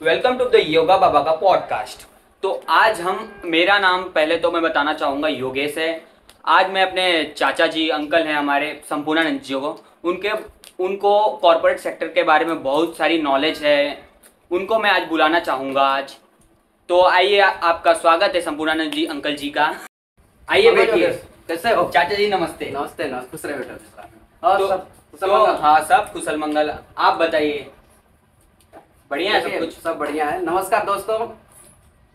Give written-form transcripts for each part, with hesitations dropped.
Welcome to the yoga बाबा का podcast. तो आज मेरा नाम पहले तो मैं बताना चाहूँगा योगेश है। आज मैं अपने चाचा जी अंकल हैं हमारे संपूर्णानंद जी को उनको कॉरपोरेट सेक्टर के बारे में बहुत सारी नॉलेज है, उनको मैं आज बुलाना चाहूँगा आज। तो आइए, आपका स्वागत है संपूर्णानंद जी अंकल जी का। आइए बैठिए। कैसे हो चाचा जी? नमस्ते। नमस्ते। खुश रहे बेटा। और सब कुशल तो मंगल? हाँ, सब कुशल मंगल। आप बताइए। बढ़िया है सब कुछ? सब बढ़िया है। नमस्कार दोस्तों।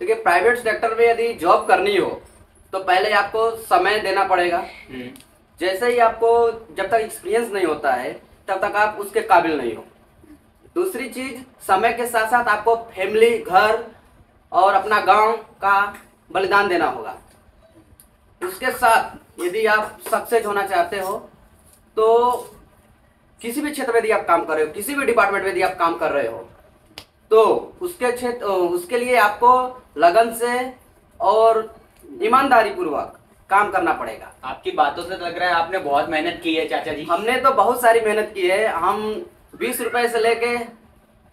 देखिए, प्राइवेट सेक्टर में यदि जॉब करनी हो तो पहले आपको समय देना पड़ेगा। जैसे ही आपको जब तक एक्सपीरियंस नहीं होता है तब तक आप उसके काबिल नहीं हो। दूसरी चीज, समय के साथ साथ आपको फैमिली, घर और अपना गांव का बलिदान देना होगा। उसके साथ यदि आप सक्सेस होना चाहते हो तो किसी भी क्षेत्र में यदि आप काम कर रहे हो, किसी भी डिपार्टमेंट में यदि आप काम कर रहे हो तो उसके लिए आपको लगन से और ईमानदारी पूर्वक काम करना पड़ेगा। आपकी बातों से लग रहा है आपने बहुत मेहनत की है चाचा जी। हमने तो बहुत सारी मेहनत की है। हम 20 रुपए से लेके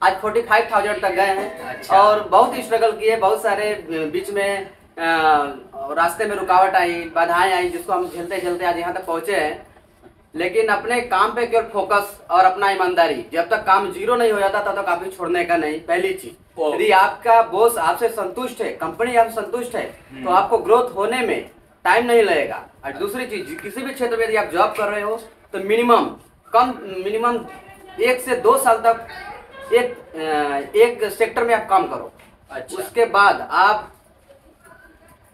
आज 45,000 तक गए हैं। अच्छा। और बहुत ही स्ट्रगल किए। बहुत सारे बीच में रास्ते में रुकावट आई, बाधाएं आई, जिसको हम झेलते झेलते आज यहाँ तक पहुंचे हैं। लेकिन अपने काम पे केवल फोकस और अपना ईमानदारी, जब तक काम जीरो नहीं हो जाता तब तक आपको छोड़ने का नहीं। पहली चीज, यदि आपका बॉस आपसे संतुष्ट है, कंपनी आपसे संतुष्ट है तो आपको ग्रोथ होने में टाइम नहीं लगेगा। और दूसरी चीज, किसी भी क्षेत्र में यदि आप जॉब कर रहे हो तो मिनिमम 1 से 2 साल तक एक सेक्टर में आप काम करो। अच्छा। उसके बाद आप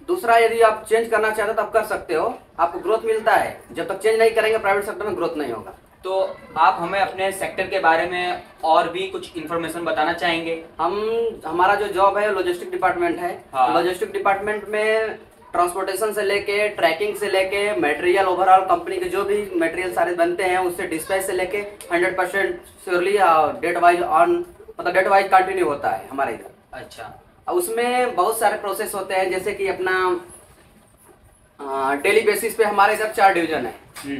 दूसरा यदि आप चेंज करना चाहते हो तो आप कर सकते हो। आपको ग्रोथ मिलता है। जब तक चेंज नहीं करेंगे प्राइवेट सेक्टर में ग्रोथ नहीं होगा। तो आप हमें अपने सेक्टर के बारे में और भी कुछ इन्फॉर्मेशन बताना चाहेंगे? हमारा जो जॉब है लॉजिस्टिक डिपार्टमेंट है। हाँ। लॉजिस्टिक डिपार्टमेंट में ट्रांसपोर्टेशन से लेके, ट्रैकिंग से लेके, मटेरियल ओवरऑल कंपनी के जो भी मटेरियल सारे बनते हैं उससे डिस्पैच से लेके 100% श्योरली डेट वाइज कंटिन्यू होता है हमारे इधर। अच्छा। उसमें बहुत सारे प्रोसेस होते हैं, जैसे कि अपना डेली बेसिस पे हमारे इधर 4 डिवीजन है।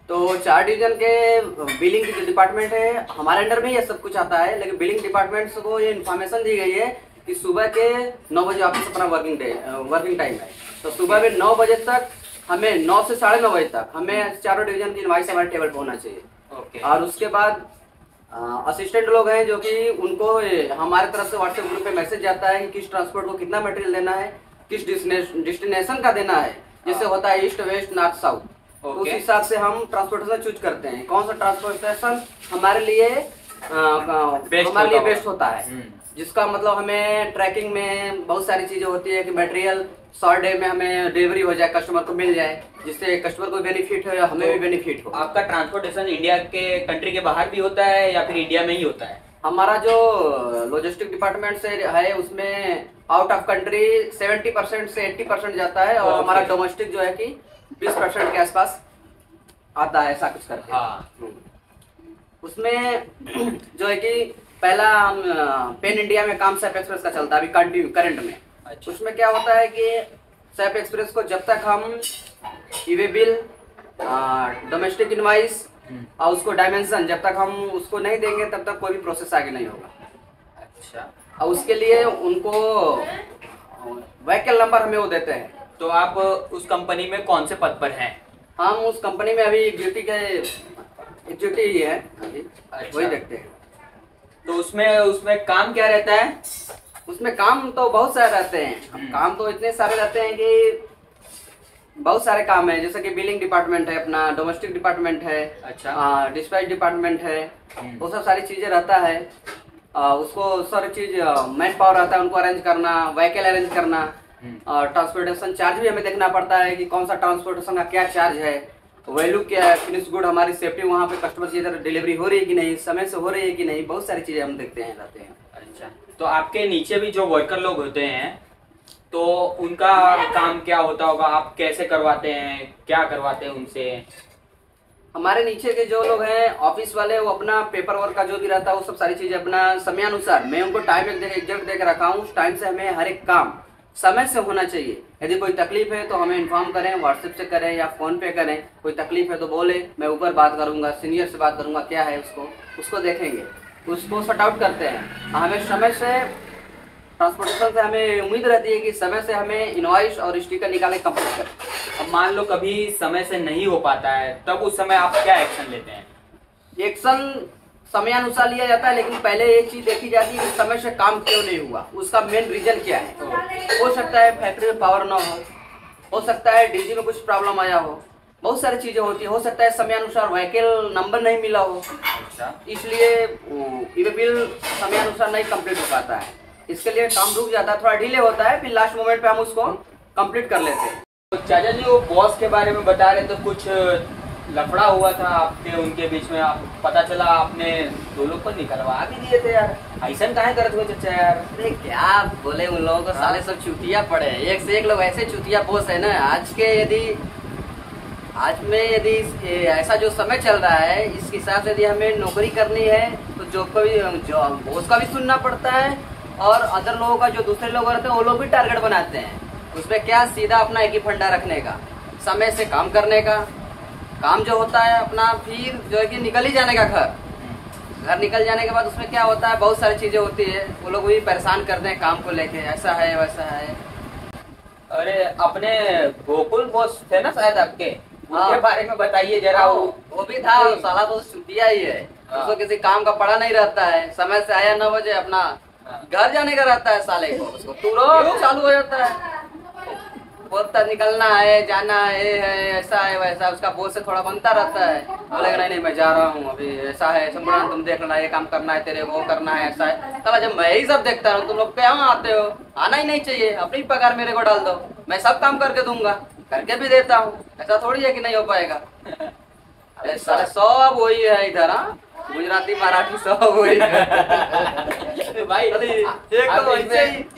तो 4 डिवीजन के बिलिंग की जो डिपार्टमेंट है हमारे अंडर में ये सब कुछ आता है। लेकिन बिलिंग डिपार्टमेंट को ये इन्फॉर्मेशन दी गई है कि सुबह के 9 बजे ऑफिस अपना वर्किंग टाइम है। तो सुबह में 9 बजे तक हमें 9 से 9:30 बजे तक हमें चारों डिवीजन की इनवाइस हमारे टेबल पर होना चाहिए। ओके। और उसके बाद असिस्टेंट लोग हैं जो कि उनको हमारे तरफ से व्हाट्सएप ग्रुप पे मैसेज जाता है कि किस ट्रांसपोर्ट को कितना मटेरियल देना है, किस डेस्टिनेशन का देना है। जैसे होता है ईस्ट, वेस्ट, नॉर्थ, साउथ। तो उस हिसाब से हम ट्रांसपोर्टेशन चूज करते हैं कौन सा ट्रांसपोर्टेशन हमारे लिए बेस्ट होता है। जिसका मतलब हमें ट्रैकिंग में बहुत सारी चीजें होती है कि मटेरियल शॉर्ट डे में हमें डिलीवरी हो जाए, कस्टमर को मिल जाए, जिससे कस्टमर को बेनिफिट हो या हमें भी बेनिफिट हो। आपका ट्रांसपोर्टेशन इंडिया के कंट्री के बाहर भी होता है या फिर इंडिया में ही होता है? हमारा जो लॉजिस्टिक डिपार्टमेंट से है उसमें आउट ऑफ कंट्री 70% से 80% जाता है। और हमारा डोमेस्टिक जो है कि 20% के आसपास आता है, ऐसा कुछ करके। हाँ। उसमें जो है कि पहला हम पेन इंडिया में काम सैप एक्सप्रेस का चलता है अभी करंट में। अच्छा। उसमें क्या होता है कि सैप एक्सप्रेस को जब तक हम ईवे बिल, डोमेस्टिक इनवाइस और उसको डायमेंशन जब तक हम उसको नहीं देंगे तब तक कोई भी प्रोसेस आगे नहीं होगा। अच्छा। और उसके लिए उनको व्हीकल नंबर हमें वो देते हैं। तो आप उस कंपनी में कौन से पद पर हैं? हम उस कंपनी में अभी एग्जीक्यूटिव ही है अभी। अच्छा। वही देखते हैं। तो उसमें काम क्या रहता है? उसमें काम तो बहुत सारे रहते हैं। काम तो इतने सारे रहते हैं कि बहुत सारे काम है। जैसे कि बिलिंग डिपार्टमेंट है, अपना डोमेस्टिक डिपार्टमेंट है। अच्छा। डिस्पैच डिपार्टमेंट है। वो सब सारी चीजें रहता है। उसको सारी चीज मैन पावर रहता है, उनको अरेंज करना, व्हीकल अरेंज करना। ट्रांसपोर्टेशन चार्ज भी हमें देखना पड़ता है कि कौन सा ट्रांसपोर्टेशन का क्या चार्ज है, वैल्यू क्या है, फिनिश गुड, हमारी सेफ्टी वहाँ पे कस्टमर की इधर डिलीवरी हो रही है कि नहीं, समय से हो रही है कि नहीं, बहुत सारी चीजें हम देखते हैं रहते हैं। अच्छा। तो आपके नीचे भी जो वर्कर लोग होते हैं तो उनका काम क्या होता होगा? आप कैसे करवाते हैं, क्या करवाते हैं उनसे? हमारे नीचे के जो लोग हैं ऑफिस वाले, वो अपना पेपर वर्क का जो भी रहता है वो सब सारी चीजें अपना समयानुसार, मैं उनको टाइम एग्जैक्ट दे के रखा हूँ। उस टाइम से हमें हर एक काम समय से होना चाहिए। यदि कोई तकलीफ है तो हमें इन्फॉर्म करें, व्हाट्सएप से करें या फोन पे करें। कोई तकलीफ है तो बोले, मैं ऊपर बात करूंगा, सीनियर से बात करूंगा, क्या है उसको देखेंगे। उसको सॉर्ट आउट करते हैं। हमें समय से ट्रांसपोर्टेशन से हमें उम्मीद रहती है कि समय से हमें इनवॉइस और स्टिकर निकालने कंप्लीट करें। अब मान लो कभी समय से नहीं हो पाता है, तब उस समय आप क्या एक्शन लेते हैं? एक्शन समयानुसार लिया जाता है, लेकिन पहले एक चीज देखी जाती है कि समय से काम क्यों नहीं हुआ, उसका मेन रीजन क्या है। हो सकता है फैक्ट्री में पावर ना हो सकता है डीजी में कुछ प्रॉब्लम आया हो, बहुत सारी चीजें होती है। हो सकता है समयानुसार व्हीकल नंबर नहीं मिला हो, इसलिए ये बिल समयानुसार नहीं कंप्लीट हो पाता है। इसके लिए काम रुक जाता है, थोड़ा डिले होता है, फिर लास्ट मोमेंट पे हम उसको कंप्लीट कर लेते हैं। तो चाचा जी, वो बॉस के बारे में बता रहे, तो कुछ लफड़ा हुआ था आपके उनके बीच में, आप पता चला आपने 2 लोग को निकलवा भी दिए थे यार, ऐसा काहे करत हुए चाचा यार? अरे क्या बोले, उन लोगों को साले सब चुतिया पड़े, एक से एक लोग ऐसे चुतिया बॉस है ना। आज में यदि ऐसा जो समय चल रहा है, इस हिसाब से यदि हमें नौकरी करनी है तो जॉब का भी, बॉस का भी सुनना पड़ता है, और अदर लोगों का, जो दूसरे लोग रहते हैं वो लोग भी टारगेट बनाते हैं। उसमें क्या, सीधा अपना एक ही फंडा रखने का, समय से काम करने का, काम जो होता है अपना, फिर जो है कि निकल ही जाने का घर निकल जाने के बाद उसमें क्या होता है, बहुत सारी चीजें होती है, वो लोग भी परेशान करते हैं काम को लेके, ऐसा है वैसा है। अरे अपने गोकुल बॉस थे ना शायद आपके, उनके बारे में बताइए जरा। वो भी था, साला तो छुट्टिया ही है, उसको किसी काम का पड़ा नहीं रहता है, समय से आया 9 बजे, अपना घर जाने का रहता है साले को, उसको तुरंत चालू हो जाता है, बोलता निकलना है, जाना है ऐसा है वैसा, उसका बोझ से थोड़ा बनता रहता है। बोलेगा नहीं मैं जा रहा हूँ अभी, ऐसा है संपूर्ण, तुम देख लेना, ये काम करना है तेरे, वो करना है, ऐसा है। तब जब मैं ही सब देखता हूँ, तुम लोग क्या आते हो? आना ही नहीं चाहिए, अपनी पगार मेरे को डाल दो, मैं सब काम करके दूंगा, करके भी देता हूँ, ऐसा थोड़ी है कि नहीं हो पाएगा। अरे सारे सब वही है इधर, गुजराती मराठी सब वही है भाई।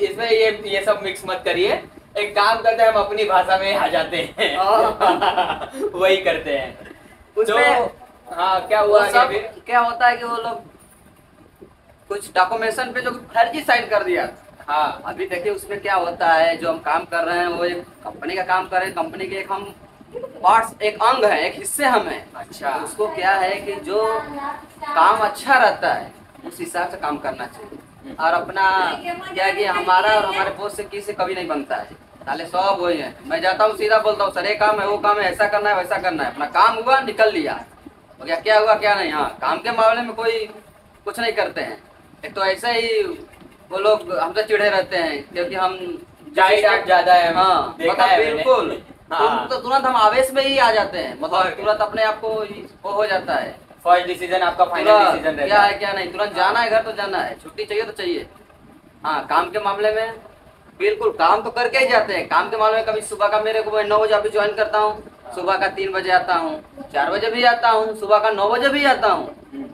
इसमें ये सब मिक्स मत करिए, एक काम करते हैं, हम अपनी भाषा में आ जाते हैं वही करते हैं। तो हाँ, क्या हुआ सब क्या होता है कि वो लोग कुछ डॉक्यूमेंटेशन पे जो फर्जी साइन कर दिया। हाँ, अभी देखिए उसमें क्या होता है, जो हम काम कर रहे हैं वो एक कंपनी का काम कर रहे हैं, कंपनी के एक हम पार्ट्स, एक अंग है, एक हिस्से हम हैं। अच्छा, तो उसको क्या है कि जो काम अच्छा रहता है उस हिसाब से काम करना चाहिए, और अपना क्या कि हमारा और हमारे बॉस से किसी कभी नहीं बनता है, साले सब वही है। मैं जाता हूँ सीधा बोलता हूँ, सर ये काम है, वो काम है, ऐसा करना है वैसा करना है, अपना काम हुआ निकल लिया, हो गया, क्या हुआ क्या नहीं। हाँ, काम के मामले में कोई कुछ नहीं करते हैं। एक तो ऐसे ही वो लोग हमसे चिढ़े रहते हैं क्योंकि हम ज्यादा है। हाँ, मतलब बिल्कुल, तो तुरंत हम आवेश में ही आ जाते हैं, मतलब तुरंत अपने आप को वो हो जाता है, फर्स्ट डिसीजन आपका फाइनल डिसीजन रहता है, क्या है क्या नहीं, तुरंत जाना है घर तो जाना है, छुट्टी चाहिए तो चाहिए। हाँ, काम के मामले में बिल्कुल काम तो करके ही जाते हैं। काम के मामले में कभी सुबह का, मेरे को मैं 9 बजे अभी ज्वाइन करता हूँ, सुबह का 3 बजे आता हूँ, 4 बजे भी आता हूँ, सुबह का 9 बजे भी आता हूँ,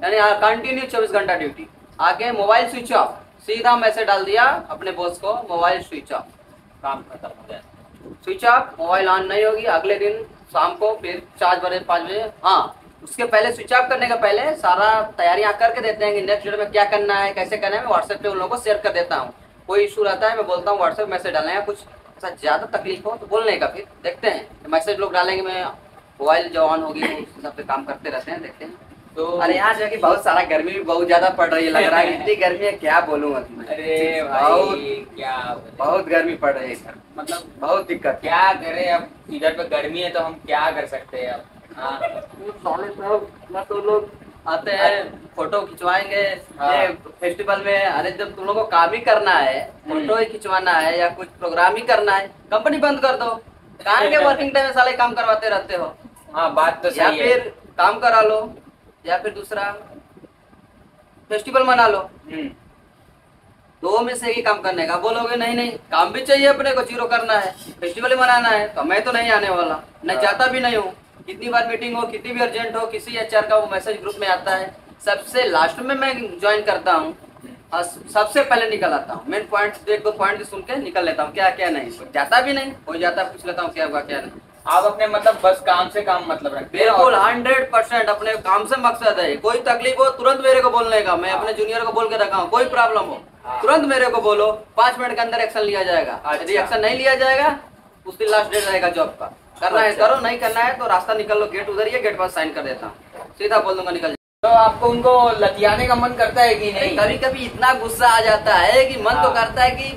यानी कंटिन्यू 24 घंटा ड्यूटी। आके मोबाइल स्विच ऑफ, सीधा मैसेज डाल दिया अपने बॉस को, मोबाइल स्विच ऑफ, काम खत्म हो गया, स्विच ऑफ, मोबाइल ऑन नहीं होगी। अगले दिन शाम को फिर 4 बजे 5 बजे, हाँ उसके पहले स्विच ऑफ करने का पहले सारा तैयारियां करके देते हैं कि नेक्स्ट डे में क्या करना है, कैसे करना है। मैं व्हाट्सएप पे उन लोगों को शेयर कर देता हूँ, कोई इशू रहता है मैं बोलता हूँ व्हाट्सएप मैसेज डालना है, कुछ ऐसा ज्यादा तकलीफ हो तो बोलने का, फिर देखते हैं मैसेज लोग डालेंगे, मैं मोबाइल जो ऑन होगी उस हिसाब से काम करते रहते हैं, देखते हैं। तो अरे यहाँ जाके बहुत सारा गर्मी भी बहुत ज्यादा पड़ रही है, लग रहा है इतनी गर्मी है क्या बोलूँ। अरे भाई क्या बहुत गर्मी पड़ रही है सर, मतलब बहुत दिक्कत। क्या करें अब, इधर पे गर्मी है तो हम क्या कर सकते हैं अब। हाँ, तो लोग आते हैं फोटो खिंचवाएंगे फेस्टिवल में। अरे जब तुम लोगों को काम ही करना है, फोटो ही खिंचवाना है या कुछ प्रोग्राम ही करना है, कंपनी बंद कर दो, काम के वर्किंग टाइम में साले काम करवाते रहते हो। हाँ, बात तो सही है। या फिर काम करा लो या फिर दूसरा फेस्टिवल मना लो, 2 में से ही काम करने का। बोलोगे नहीं नहीं काम भी चाहिए अपने को, जीरो करना है, फेस्टिवल ही मनाना है, तो मैं तो नहीं आने वाला, मैं जाता भी नहीं हूँ। कितनी बार मीटिंग हो, कितनी भी अर्जेंट हो, किसी एचआर का वो मैसेज ग्रुप में आता है, सबसे लास्ट में मैं ज्वाइन करता हूँ और सबसे पहले निकल आता हूँ। मेन पॉइंट 1-2 पॉइंट सुन के निकल लेता हूँ, क्या क्या नहीं, जाता भी नहीं, हो जाता पूछ लेता हूँ क्या हुआ क्या नहीं। आप अपने मतलब बस काम से काम मतलब रखते हैं? बिल्कुल 100% अपने काम से मकसद है। कोई तकलीफ हो तुरंत मेरे को बोलने का, मैं अपने जूनियर को बोल के रखा हूँ, कोई प्रॉब्लम हो तुरंत मेरे को बोलो, 5 मिनट के अंदर एक्शन लिया जाएगा। यदि एक्शन नहीं लिया जाएगा उस दिन लास्ट डेट रहेगा जॉब का, करना है करो, नहीं करना है तो रास्ता निकल लो, गेट उधर ही है, गेट पास साइन कर देता हूँ, सीधा बोल दूंगा निकल। तो आपको उनको लतियाने का मन करता है कि नहीं? कभी कभी इतना गुस्सा आ जाता है कि मन तो करता है कि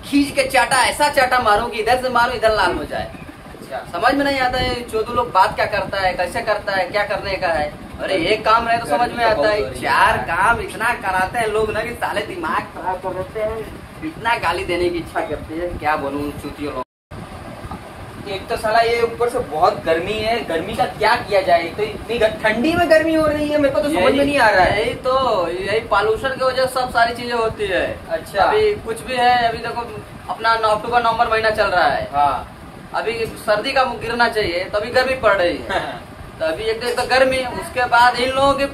खींच के चाटा, ऐसा चाटा मारूं कि इधर से मारूं इधर लाल हो जाए। अच्छा। समझ में नहीं आता है चोदू लोग बात क्या करता है, कैसे करता है, क्या करने का है। अरे एक काम रहे तो समझ में आता है, चार काम इतना कराते हैं लोग ना कि साले दिमाग खराब कर देते हैं। इतना गाली देने की इच्छा करती है, क्या बोलूं चूतियों लोग। एक तो साला ये ऊपर से बहुत गर्मी है, गर्मी का क्या किया जाए। तो इतनी ठंडी में गर्मी हो रही है, मेरे को तो समझ में नहीं आ रहा है। यही पॉल्यूशन की वजह से सब सारी चीजें होती है। अच्छा। अभी कुछ भी है, अभी देखो अपना अक्टूबर नवंबर महीना चल रहा है। हाँ। अभी सर्दी का मुंह गिरना चाहिए तो अभी गर्मी पड़ रही है। तो अभी एक तो गर्मी, उसके बाद इन लोगों की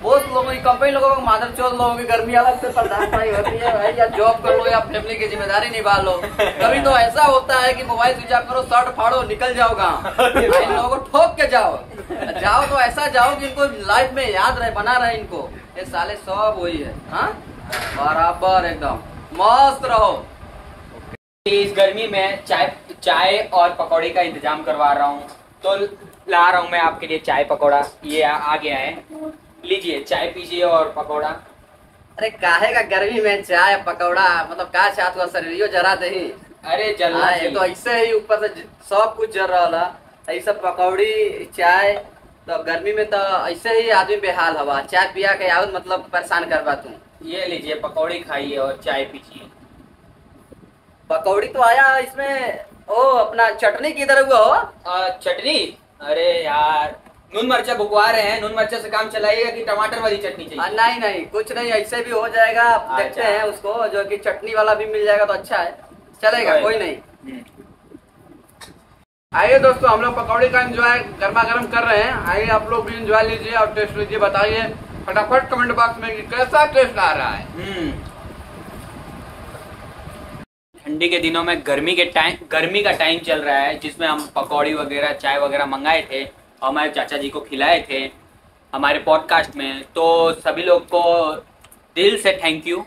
बहुत लोगों की कंपनी लोगों को मादर चौथ लोगों की गर्मी अलग से बर्दाश्त नहीं होती है भाई। या जॉब कर लो या फैमिली की जिम्मेदारी निभा लो। कभी तो ऐसा होता है कि मोबाइल स्विच ऑफ करो, शर्ट फाड़ो, निकल जाओ गाँव। इन लोगों को ठोक के जाओ तो ऐसा जाओ कि इनको लाइफ में याद रहे, बना रहे इनको। ये साले सब वही है। हाँ बराबर एकदम मस्त रहो। इस गर्मी में चाय और पकौड़े का इंतजाम करवा रहा हूँ, तो ला रहा हूँ मैं आपके लिए चाय पकौड़ा। ये आ गया है, लीजिए चाय पीजिए और पकौड़ा। अरे काहे का गर्मी में चाय पकौड़ा, मतलब का चाहत हुआ शरीर जरा दही। अरे जलना ये तो ऐसे ही ऊपर से सब कुछ जल रहा है। ऐसा पकौड़ी चाय तो गर्मी में तो ऐसे ही आदमी बेहाल हवा। चाय पिया के आओ मतलब परेशान करवा तू। ये लीजिए पकौड़ी खाइए और चाय पीजिए। पकौड़ी तो आया इसमें, ओ अपना चटनी किधर हुआ हो? चटनी? अरे यार नून मर्चा बुकवा रहे हैं, नून मर्चा से काम चलाइएगा कि टमाटर वाली चटनी चाहिए? नहीं नहीं कुछ नहीं, ऐसे भी हो जाएगा। देखते हैं उसको, जो कि चटनी वाला भी मिल जाएगा तो अच्छा है, चलेगा कोई नहीं। आइए दोस्तों, हम लोग पकौड़ी का एंजॉय गर्मा गर्म कर रहे हैं। आइए आप लोग भी एंजॉय लीजिए और टेस्ट लीजिए। बताइए फटाफट कमेंट बॉक्स में कि कैसा टेस्ट आ रहा है। ठंडी के दिनों में गर्मी का टाइम चल रहा है, जिसमें हम पकौड़ी वगैरह चाय वगैरह मंगाए थे और हमारे चाचा जी को खिलाए थे हमारे पॉडकास्ट में। तो सभी लोग को दिल से थैंक यू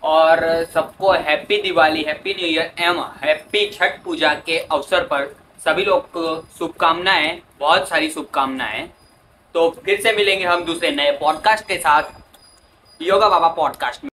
और सबको happy Diwali, happy new year एवं हैप्पी छठ पूजा के अवसर पर सभी लोग को शुभकामनाएं, बहुत सारी शुभकामनाएं। तो फिर से मिलेंगे हम दूसरे नए पॉडकास्ट के साथ, योगा बाबा पॉडकास्ट में।